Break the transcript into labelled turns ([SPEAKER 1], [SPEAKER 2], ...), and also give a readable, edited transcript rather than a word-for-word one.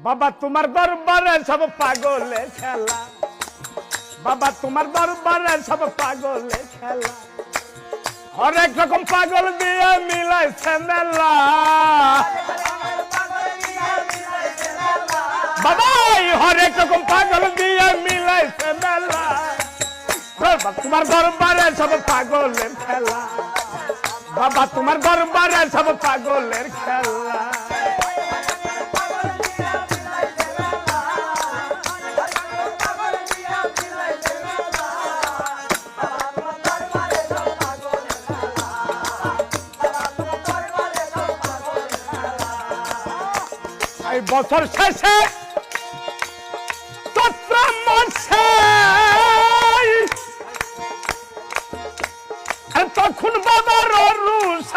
[SPEAKER 1] বাবা তোমার দরবারে সব পাগলে খেলা, বাবা তোমার দরবারে সব পাগলে খেলা, হরেক রকম পাগল দিয়ে মিলাইছে মেলা। বাবা হরেক রকম পাগল দিয়ে মিলাইছে মেলা, বাবা তোমার দরবারে সব পাগলের খেলা, বাবা তোমার দরবারে সব পাগলের খেলা। এই বছর শেষে চৈত্র মাসে তখন বাবার রুষ